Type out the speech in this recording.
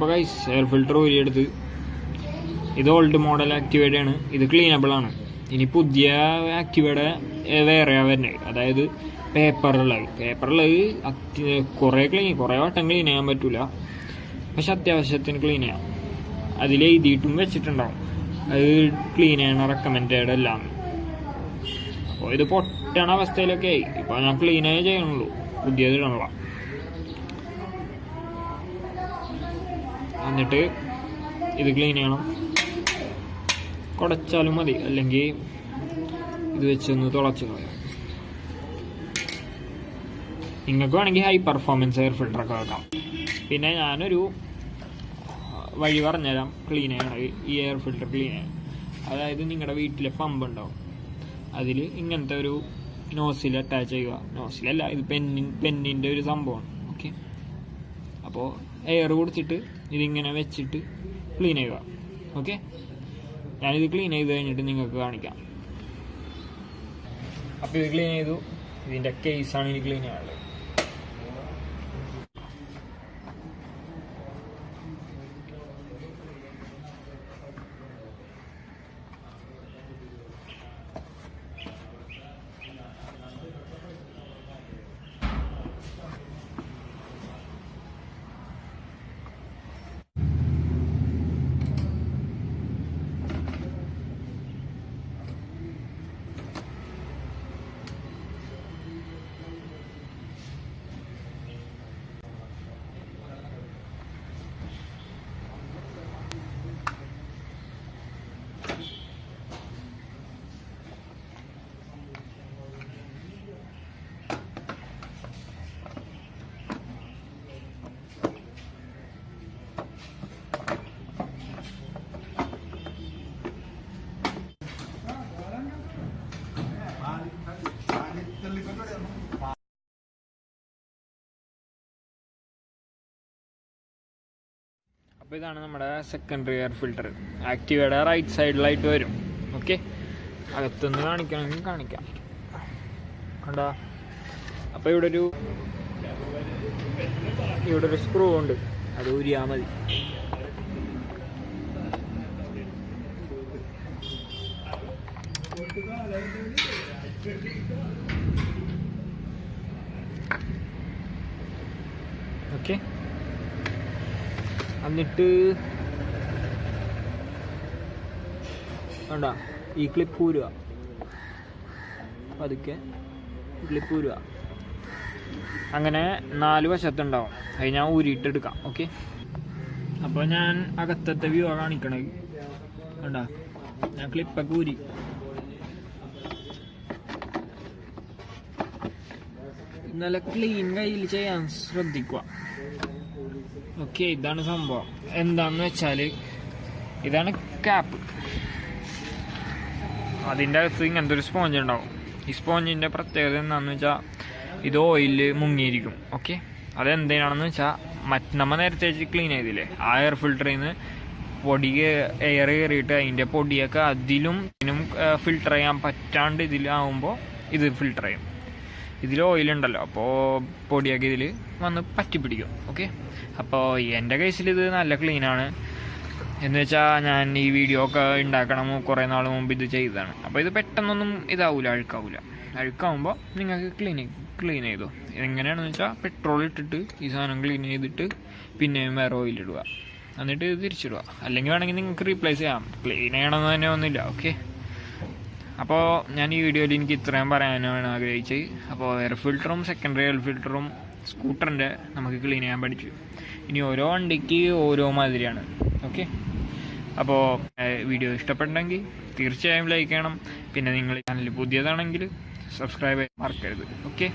അപ്പോൾ guys air filter ഊരിയെടുത്ത് ഇത് old model ആക്ടിവയുടെ ആണ്. ഇത് ക്ലീനബിൾ ആണ്. ഇനി പുതിയ ആക്ടിവയുടെ വേറെയാണ് വരുന്നത്. അതായത് പേപ്പറിൽ കുറേ വട്ടം ക്ലീൻ ചെയ്യാൻ പറ്റില്ല, പക്ഷെ അത്യാവശ്യത്തിന് ക്ലീൻ ചെയ്യാം. അതിൽ എഴുതിയിട്ടും വെച്ചിട്ടുണ്ടാവും അത് ക്ലീൻ ചെയ്യണ റെക്കമെൻഡഡ് എല്ലാം. അപ്പോൾ ഇത് പൊട്ടണ അവസ്ഥയിലൊക്കെ ആയി. ഇപ്പോൾ ഞാൻ ക്ലീനേ ചെയ്യണുള്ളൂ, പുതിയത് ഇടണുള്ള. എന്നിട്ട് ഇത് ക്ലീൻ ചെയ്യണം. കുടച്ചാലും മതി, അല്ലെങ്കിൽ ഇത് വെച്ചൊന്ന് തുളച്ച് കളയാം. നിങ്ങൾക്ക് വേണമെങ്കിൽ ഹൈ പെർഫോമൻസ് എയർ ഫിൽറ്ററൊക്കെ വെക്കാം. പിന്നെ ഞാനൊരു വഴി പറഞ്ഞുതരാം ക്ലീൻ ചെയ്യണം, ഈ എയർ ഫിൽറ്റർ ക്ലീൻ ചെയ്യണം. അതായത് നിങ്ങളുടെ വീട്ടിലെ പമ്പ് ഉണ്ടാവും, അതിൽ ഇങ്ങനത്തെ ഒരു നോസിൽ അറ്റാച്ച് ചെയ്യുക. നോസിലല്ല, ഇത് പെന്നിൻ്റെ ഒരു സംഭവമാണ്. ഓക്കെ, അപ്പോൾ എയർ കൊടുത്തിട്ട് ഇതിങ്ങനെ വെച്ചിട്ട് ക്ലീൻ ചെയ്യുക. ഓക്കെ, ഞാനിത് ക്ലീൻ ചെയ്ത് കഴിഞ്ഞിട്ട് നിങ്ങൾക്ക് കാണിക്കാം. അപ്പോൾ ഇത് ക്ലീൻ ചെയ്തു. ഇതിൻ്റെ കേസാണ് ഇനി ക്ലീൻ ചെയ്യാനുള്ളത്. അപ്പോൾ ഇതാണ് നമ്മുടെ സെക്കൻഡറി എയർ ഫിൽറ്റർ. ആക്ടിവയുടെ റൈറ്റ് സൈഡിലായിട്ട് വരും. ഓക്കെ, അകത്തുനിന്ന് കാണിക്കണമെങ്കിൽ കാണിക്കാം. കണ്ടോ? അപ്പോൾ ഇവിടെ ഒരു സ്ക്രൂ ഉണ്ട്, അത് ഊരിയാൽ മതി. ഓക്കെ, എന്നിട്ട് വേണ്ട ഈ ക്ലിപ്പ് ഊരുക. പതുക്കെ ക്ലിപ്പ് ഊരുക. അങ്ങനെ 4 വശത്തുണ്ടാവും. അത് ഞാൻ ഊരിയിട്ടെടുക്കാം. ഓക്കെ, അപ്പോൾ ഞാൻ അകത്തത്തെ വ്യൂ കാണിക്കണേ. വേണ്ട, ഞാൻ ക്ലിപ്പൊക്കെ ഊരി. നല്ല ക്ലീൻ കയ്യിൽ ചെയ്യാൻ ശ്രദ്ധിക്കുക. ഓക്കെ, ഇതാണ് സംഭവം. എന്താണെന്ന് വെച്ചാൽ ഇതാണ് ക്യാപ്പ്. അതിൻ്റെ അകത്ത് ഇങ്ങനത്തെ ഒരു സ്പോഞ്ച് ഉണ്ടാവും. ഈ സ്പോഞ്ചിൻ്റെ പ്രത്യേകത എന്താണെന്ന് വെച്ചാൽ ഇത് ഓയിലിൽ മുങ്ങിയിരിക്കും. ഓക്കെ, അതെന്തിനാണെന്ന് വെച്ചാൽ നമ്മൾ നേരത്തെ ക്ലീൻ ചെയ്തില്ലേ, ആ എയർ ഫിൽറ്ററിൽ നിന്ന് എയർ കയറിയിട്ട് അതിൻ്റെ പൊടിയൊക്കെ ഇതിനും ഫിൽട്ടർ ചെയ്യാൻ പറ്റാണ്ട് ഇതിലാവുമ്പോൾ ഇത് ഫിൽട്ടർ ചെയ്യും. ഇതിൽ ഓയിലുണ്ടല്ലോ, അപ്പോൾ പൊടിയൊക്കെ ഇതിൽ വന്ന് പറ്റിപ്പിടിക്കും. ഓക്കെ, അപ്പോൾ എൻ്റെ കേസിൽ ഇത് നല്ല ക്ലീനാണ്. എന്ന് വെച്ചാൽ ഞാൻ ഈ വീഡിയോ ഒക്കെ ഉണ്ടാക്കണം കുറേ നാൾ മുമ്പ് ഇത് ചെയ്തതാണ്. അപ്പോൾ ഇത് പെട്ടെന്നൊന്നും അഴുക്കാവുമ്പോൾ നിങ്ങൾക്ക് ക്ലീൻ ചെയ്തു. എങ്ങനെയാണെന്ന് വെച്ചാൽ പെട്രോൾ ഇട്ടിട്ട് ഈ സാധനം ക്ലീൻ ചെയ്തിട്ട് പിന്നെയും വേറെ ഓയിലിടുക, എന്നിട്ട് ഇത് തിരിച്ചിടുക. അല്ലെങ്കിൽ വേണമെങ്കിൽ നിങ്ങൾക്ക് റീപ്ലേസ് ചെയ്യാം. ക്ലീൻ ചെയ്യണമെന്ന് തന്നെ ഒന്നുമില്ല. ഓക്കെ, അപ്പോൾ ഞാൻ ഈ വീഡിയോയിൽ എനിക്ക് ഇത്രയും പറയാനാണ് ആഗ്രഹിച്ചത്. അപ്പോൾ എയർ ഫിൽറ്ററും സെക്കൻഡറി എയർ ഫിൽറ്ററും സ്കൂട്ടറിൻ്റെ നമുക്ക് ക്ലീൻ ചെയ്യാൻ പഠിച്ചു. ഇനി ഓരോ വണ്ടിക്ക് ഓരോ മാതിരിയാണ്. ഓക്കെ, അപ്പോൾ വീഡിയോ ഇഷ്ടപ്പെട്ടെങ്കിൽ തീർച്ചയായും ലൈക്ക് ചെയ്യണം. പിന്നെ നിങ്ങൾ ചാനൽ പുതിയതാണെങ്കിൽ സബ്സ്ക്രൈബ് ചെയ്യാൻ മറക്കരുത്. ഓക്കെ.